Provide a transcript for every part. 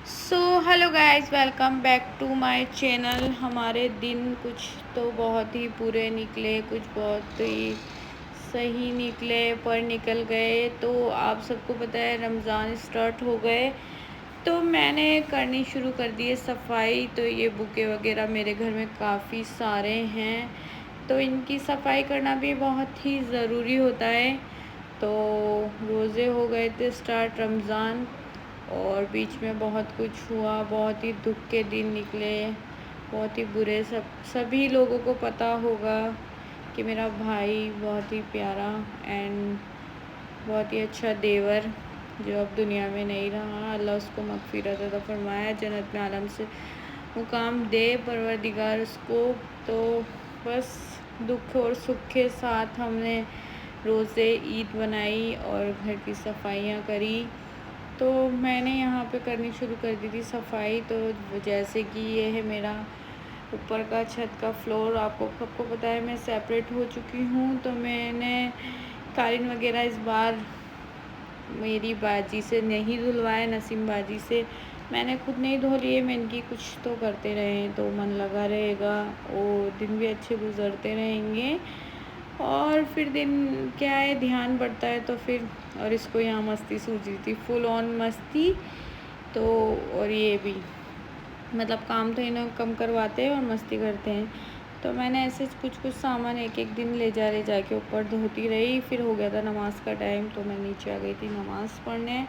So hello guys, welcome back to my channel. हमारे दिन कुछ तो बहुत ही बुरे निकले, कुछ बहुत ही सही निकले, पर निकल गए। तो आप सबको पता है रमज़ान स्टार्ट हो गए, तो मैंने करनी शुरू कर दी है सफाई। तो ये बुके वगैरह मेरे घर में काफ़ी सारे हैं, तो इनकी सफाई करना भी बहुत ही ज़रूरी होता है। तो रोज़े हो गए थे स्टार्ट रमज़ान, और बीच में बहुत कुछ हुआ, बहुत ही दुख के दिन निकले, बहुत ही बुरे। सभी लोगों को पता होगा कि मेरा भाई बहुत ही प्यारा एंड बहुत ही अच्छा देवर, जो अब दुनिया में नहीं रहा, अल्लाह उसको मग़फ़िरत अता फ़रमाए, जन्नत में आलम से मुकाम दे परवरदिगार उसको। तो बस दुख और सुख के साथ हमने रोज़े ईद बनाई और घर की सफाइयाँ करी। तो मैंने यहाँ पे करनी शुरू कर दी थी सफाई। तो जैसे कि ये है मेरा ऊपर का छत का फ्लोर, आपको सबको पता है मैं सेपरेट हो चुकी हूँ। तो मैंने कालीन वगैरह इस बार मेरी बाजी से नहीं धुलवाए, नसीम बाजी से मैंने खुद नहीं धो लिए। मैं इनकी कुछ तो करते रहे तो मन लगा रहेगा और दिन भी अच्छे गुजरते रहेंगे। और फिर दिन क्या है, ध्यान बढ़ता है तो फिर, और इसको यहाँ मस्ती सूझ रही थी, फुल ऑन मस्ती। तो और ये भी मतलब काम तो इन्हें कम करवाते हैं और मस्ती करते हैं। तो मैंने ऐसे कुछ कुछ सामान एक एक दिन ले जाके ऊपर धोती रही। फिर हो गया था नमाज़ का टाइम, तो मैं नीचे आ गई थी नमाज़ पढ़ने।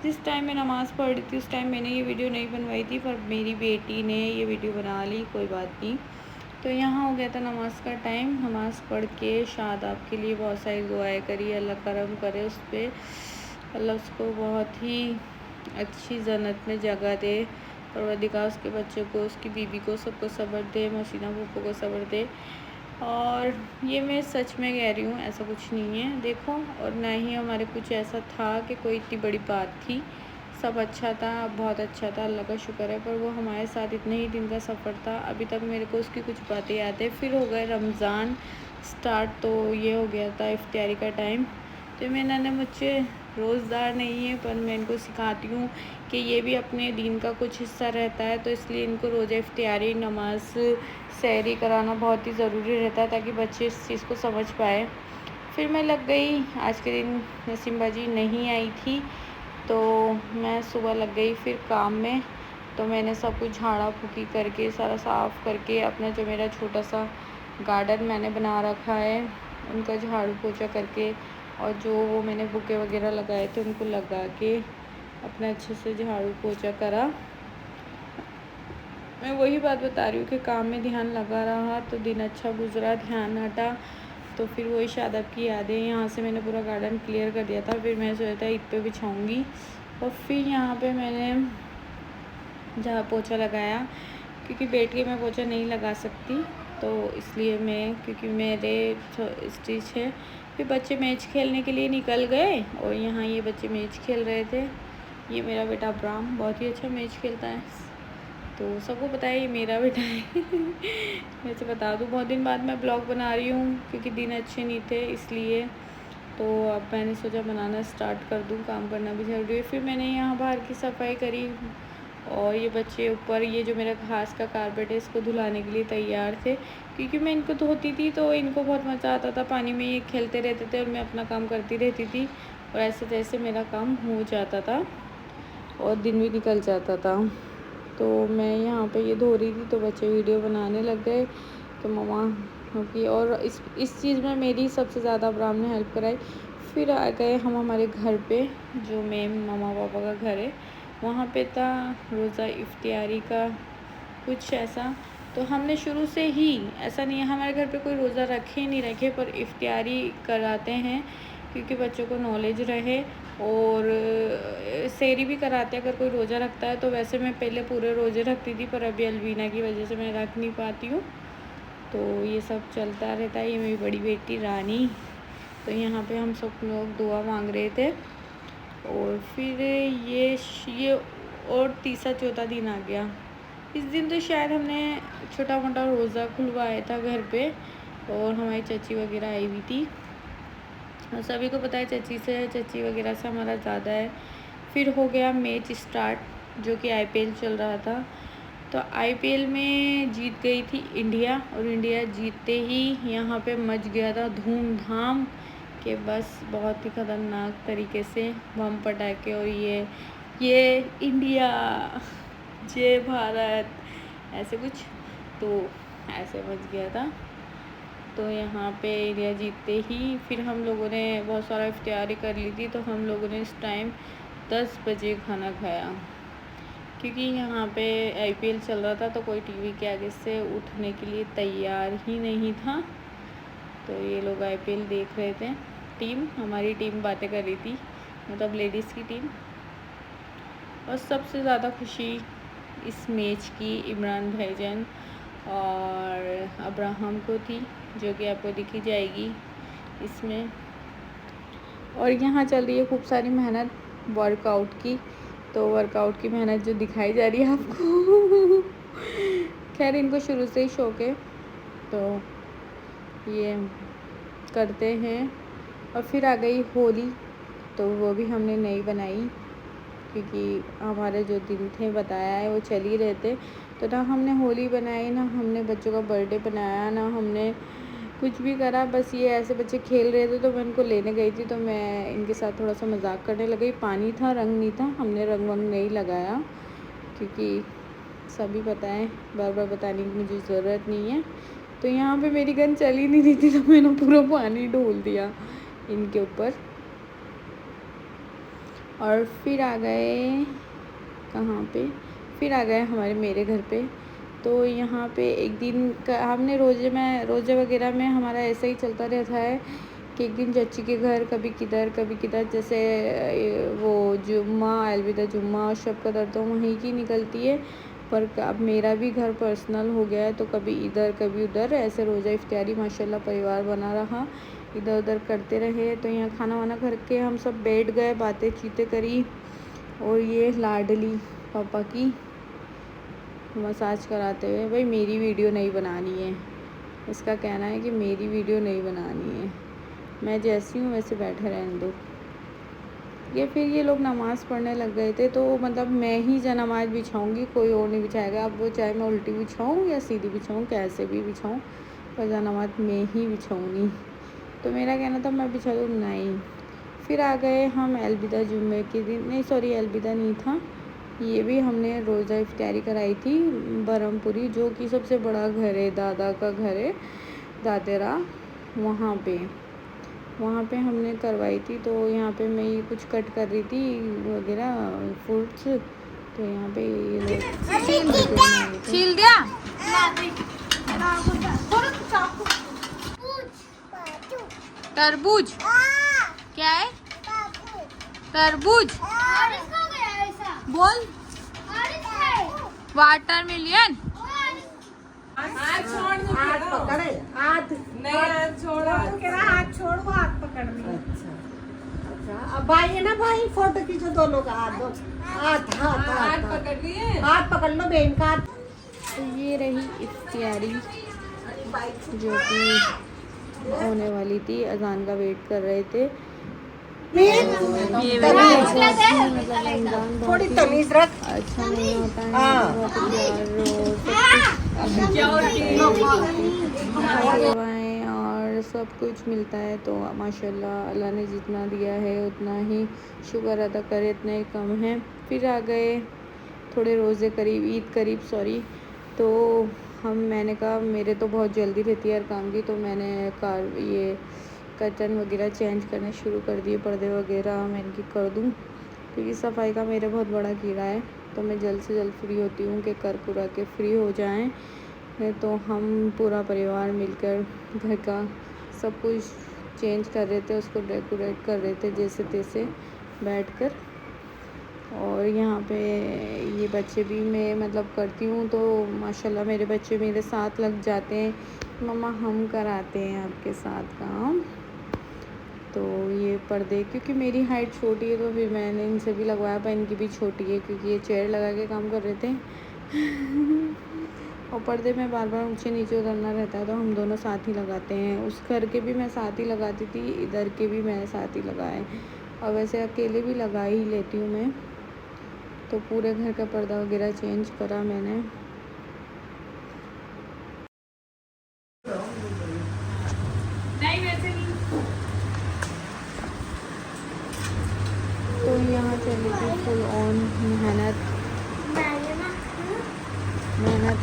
जिस टाइम मैं नमाज़ पढ़ रही थी उस टाइम मैंने ये वीडियो नहीं बनवाई थी, पर मेरी बेटी ने ये वीडियो बना ली, कोई बात नहीं। तो यहाँ हो गया था नमाज़ का टाइम, नमाज़ पढ़ के शादाब के लिए बहुत सारी दुआएं करी, अल्लाह करम करे उस पर, अल्लाह उसको बहुत ही अच्छी जन्नत में जगह दे, परवरदिगार उसके बच्चों को, उसकी बीवी को, सबको सब्र दे, मसीना पप्पो को सब्र दे। और ये मैं सच में कह रही हूँ, ऐसा कुछ नहीं है देखो, और ना ही हमारे कुछ ऐसा था कि कोई इतनी बड़ी बात थी। सब अच्छा था, बहुत अच्छा था, अल्लाह का शुक्र है। पर वो हमारे साथ इतने ही दिन का सफ़र था, अभी तक मेरे को उसकी कुछ बातें याद है। फिर हो गए रमज़ान स्टार्ट, तो ये हो गया था इफ्तारी का टाइम। तो मैंने मुझे रोज़गार नहीं है, पर मैं इनको सिखाती हूँ कि ये भी अपने दीन का कुछ हिस्सा रहता है। तो इसलिए इनको रोज़ा इफ्तियारी, नमाज, सहरी कराना बहुत ही ज़रूरी रहता है, ताकि बच्चे इस चीज़ को समझ पाए। फिर मैं लग गई, आज के दिन नसीम बाजी नहीं आई थी, तो मैं सुबह लग गई फिर काम में। तो मैंने सब कुछ झाड़ा फूकी करके, सारा साफ़ करके, अपना जो मेरा छोटा सा गार्डन मैंने बना रखा है उनका झाड़ू पोछा करके, और जो वो मैंने बुके वगैरह लगाए थे उनको लगा के अपना अच्छे से झाड़ू पोछा करा। मैं वही बात बता रही हूँ कि काम में ध्यान लगा रहा तो दिन अच्छा गुजरा, ध्यान हटा तो फिर वही शादाब की यादें। यहाँ से मैंने पूरा गार्डन क्लियर कर दिया था, फिर मैं सोचा था ईद पे बिछाऊँगी, और फिर यहाँ पे मैंने जहाँ पोछा लगाया, क्योंकि बैठ के मैं पोछा नहीं लगा सकती, तो इसलिए मैं, क्योंकि मेरे स्टिच है। फिर बच्चे मैच खेलने के लिए निकल गए, और यहाँ ये बच्चे मैच खेल रहे थे। ये मेरा बेटा अब्राम बहुत ही अच्छा मैच खेलता है, तो सबको पता है ये मेरा बेटा है। वैसे बता दूँ, बहुत दिन बाद मैं ब्लॉग बना रही हूँ, क्योंकि दिन अच्छे नहीं थे इसलिए। तो अब मैंने सोचा बनाना स्टार्ट कर दूँ, काम करना भी ज़रूरी है। फिर मैंने यहाँ बाहर की सफाई करी, और ये बच्चे ऊपर, ये जो मेरा घास का कारपेट है, इसको धुलाने के लिए तैयार थे, क्योंकि मैं इनको धोती थी तो इनको बहुत मज़ा आता था, पानी में ये खेलते रहते थे और मैं अपना काम करती रहती थी, और ऐसे तैसे मेरा काम हो जाता था और दिन भी निकल जाता था। तो मैं यहाँ पे ये धो रही थी तो बच्चे वीडियो बनाने लग गए, तो मम्मा की, और इस चीज़ में मेरी सबसे ज़्यादा अब्राम ने हेल्प कराई। फिर आ गए हम हमारे घर पे, जो मेन मम्मा पापा का घर है, वहाँ पे था रोज़ा इफ्तियारी का कुछ ऐसा। तो हमने शुरू से ही, ऐसा नहीं है हमारे घर पे कोई रोज़ा रखे नहीं रखे, पर इफ्तियारी कराते हैं, क्योंकि बच्चों को नॉलेज रहे। और सेहरी भी कराते हैं अगर कोई रोज़ा रखता है। तो वैसे मैं पहले पूरे रोज़े रखती थी, पर अभी अलवीना की वजह से मैं रख नहीं पाती हूँ, तो ये सब चलता रहता है। ये मेरी बड़ी बेटी रानी। तो यहाँ पे हम सब लोग दुआ मांग रहे थे, और फिर ये और तीसरा चौथा दिन आ गया। इस दिन तो शायद हमने छोटा मोटा रोज़ा खुलवाया था घर पे, और हमारी चाची वगैरह आई हुई थी, और सभी को पता है चाची वगैरह से हमारा ज़्यादा है। फिर हो गया मैच स्टार्ट, जो कि आईपीएल चल रहा था। तो आईपीएल में जीत गई थी इंडिया, और इंडिया जीतते ही यहाँ पे मच गया था धूमधाम कि बस बहुत ही ख़तरनाक तरीके से बम पटाखे, और ये इंडिया, जय भारत, ऐसे कुछ, तो ऐसे मच गया था। तो यहाँ पे इंडिया जीतते ही फिर हम लोगों ने बहुत सारा इफ्तियारी कर ली थी। तो हम लोगों ने इस टाइम 10 बजे खाना खाया, क्योंकि यहाँ पे आईपीएल चल रहा था तो कोई टीवी के आगे से उठने के लिए तैयार ही नहीं था। तो ये लोग आईपीएल देख रहे थे। हमारी टीम बातें कर रही थी, मतलब लेडीज़ की टीम। और सबसे ज़्यादा खुशी इस मैच की इमरान भाईजान और अब्राहम को थी, जो कि आपको दिखी जाएगी इसमें। और यहाँ चल रही है खूब सारी मेहनत वर्कआउट की, तो वर्कआउट की मेहनत जो दिखाई जा रही है आपको खैर इनको शुरू से ही शौक है, तो ये करते हैं। और फिर आ गई होली, तो वो भी हमने नहीं बनाई, क्योंकि हमारे जो दिन थे बताया है वो चल ही रहे थे। तो ना हमने होली बनाई, ना हमने बच्चों का बर्थडे बनाया, ना हमने कुछ भी करा। बस ये ऐसे बच्चे खेल रहे थे तो मैं इनको लेने गई थी, तो मैं इनके साथ थोड़ा सा मजाक करने लगी। पानी था, रंग नहीं था, हमने रंग वंग नहीं लगाया, क्योंकि सभी पता है, बार बार बताने की मुझे ज़रूरत नहीं है। तो यहाँ पे मेरी गन चल ही नहीं रही थी, तो मैंने पूरा पानी डोल दिया इनके ऊपर। और फिर आ गए कहाँ पे, फिर आ गए हमारे मेरे घर पे। तो यहाँ पे एक दिन हमने रोज़े वगैरह में हमारा ऐसा ही चलता रहता है कि एक दिन चच्ची के घर, कभी किधर, जैसे वो जुम्मा, अलविदा जुम्मा और शब कदर तो वहीं की निकलती है। पर अब मेरा भी घर पर्सनल हो गया है, तो कभी इधर कभी उधर, ऐसे रोज़ा इफ्तियारी माशाल्लाह परिवार बना रहा, इधर उधर करते रहे। तो यहाँ खाना वाना करके हम सब बैठ गए, बातें चीतें करी। और ये लाडली पापा की मसाज कराते हुए, भाई मेरी वीडियो नहीं बनानी है, इसका कहना है कि मेरी वीडियो नहीं बनानी है, मैं जैसी हूँ वैसे बैठे रहने दो। फिर ये लोग नमाज़ पढ़ने लग गए थे, तो मतलब मैं ही नमाज़ बिछाऊँगी, कोई और नहीं बिछाएगा। अब वो चाहे मैं उल्टी बिछाऊँ या सीधी बिछाऊँ, कैसे भी बिछाऊँ, पर नमाज़ मैं ही बिछाऊँगी। तो मेरा कहना था मैं बिछा दूँ, नहीं। फिर आ गए हम अलविदा जुम्मे के दिन, नहीं सॉरी अलविदा नहीं था, ये भी हमने रोज़ा इफ्तियारी कराई थी बरमपुरी, जो कि सबसे बड़ा घर है, दादा का घर है दादेरा, वहाँ पे हमने करवाई थी। तो यहाँ पे मैं ये कुछ कट कर रही थी वगैरह फ्रूट्स, तो यहाँ पे ये लोग छील दिया। तरबूज क्या है? तरबूज बोल, वाटरमेलन। हाथ पकड़े, हाथ नहीं, हाथ छोड़ो, हाथ छोड़, वो हाथ पकड़नी। अच्छा अब भाई है ना, भाई फोटो खींचो दोनों का, हाथ पकड़ लिए, हाथ पकड़ लो बहन का हाथ। तो ये रही इफ्तियारी जो कि होने वाली थी, अजान का वेट कर रहे थे। थोड़ी तमीज रख, अच्छा नहीं होता है, दवाएँ और सब कुछ मिलता है। तो माशाल्लाह अल्लाह ने जितना दिया है उतना ही शुक्र अदा करे, इतना ही कम है। फिर आ गए थोड़े रोज़े करीब, ईद करीब सॉरी। तो मैंने कहा मेरे तो बहुत जल्दी रहती है हर काम की, तो मैंने ये कर्टन वगैरह चेंज करने शुरू कर दिए, पर्दे वगैरह मैंने कि कर दूँ, क्योंकि सफाई का मेरा बहुत बड़ा कीड़ा है। तो मैं जल्द से जल्द फ्री होती हूँ कि कर पूरा के फ्री हो जाएं। तो हम पूरा परिवार मिलकर घर का सब कुछ चेंज कर रहे थे, उसको डेकोरेट कर रहे थे जैसे तैसे बैठकर। और यहाँ पे ये बच्चे भी मैं मतलब करती हूँ, तो माशाल्लाह मेरे बच्चे मेरे साथ लग जाते हैं, मम्मा हम कराते हैं आपके साथ काम। तो ये पर्दे, क्योंकि मेरी हाइट छोटी है तो फिर मैंने इनसे भी लगवाया, पर इनकी भी छोटी है क्योंकि ये चेयर लगा के काम कर रहे थे और पर्दे में बार बार ऊँचे नीचे उतरना रहता है, तो हम दोनों साथ ही लगाते हैं। उस घर के भी मैं साथ ही लगाती थी, इधर के भी मैं साथ ही लगाए, और वैसे अकेले भी लगा ही लेती हूँ मैं। तो पूरे घर का पर्दा वगैरह चेंज करा मैंने। नहीं वैसे नहीं। तो यहाँ चली थी फुल ऑन मेहनत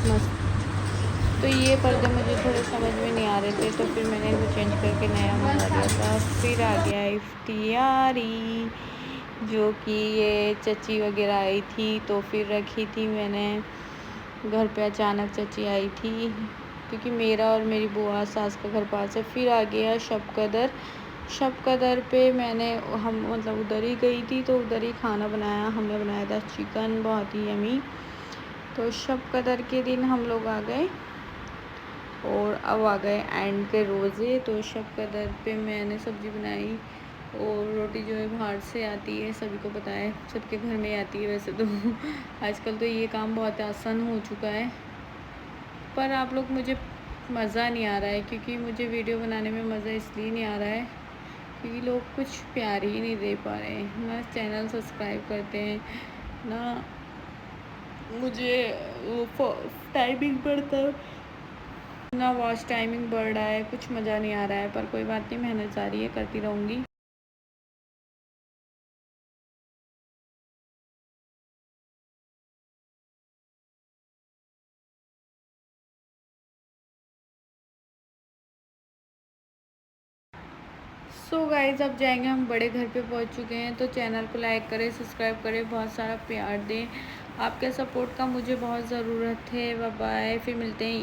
मस्त। तो ये पर्दे मुझे थोड़े समझ में नहीं आ रहे थे, तो फिर मैंने इसे चेंज करके नया मंगा लिया था। फिर आ गया इफ्तियारी, जो कि ये चची वगैरह आई थी, तो फिर रखी थी मैंने घर पे। अचानक चची आई थी क्योंकि मेरा और मेरी बुआ सास का घर पास है। फिर आ गया शब कदर पे हम मतलब उधर ही गई थी, तो उधर ही खाना बनाया। हमने बनाया था चिकन, बहुत ही यमी। तो शब कदर के दिन हम लोग आ गए और अब आ गए एंड के रोज़े। तो शब कदर पे मैंने सब्ज़ी बनाई और रोटी जो है बाहर से आती है, सभी को पता है, सबके घर में आती है वैसे तो। आजकल तो ये काम बहुत आसान हो चुका है, पर आप लोग मुझे मज़ा नहीं आ रहा है, क्योंकि मुझे वीडियो बनाने में मज़ा इसलिए नहीं आ रहा है क्योंकि लोग कुछ प्यार ही नहीं दे पा रहे हैं, ना चैनल सब्सक्राइब करते हैं, ना मुझे वो टाइमिंग बढ़ता है, ना वॉच टाइमिंग बढ़ रहा है। कुछ मज़ा नहीं आ रहा है, पर कोई बात नहीं, मेहनत जारी है, करती रहूँगी। सो गाइज़, अब जाएंगे, हम बड़े घर पे पहुंच चुके हैं। तो चैनल को लाइक करें, सब्सक्राइब करें, बहुत सारा प्यार दें। आपके सपोर्ट का मुझे बहुत ज़रूरत है। बाय बाय, फिर मिलते हैं।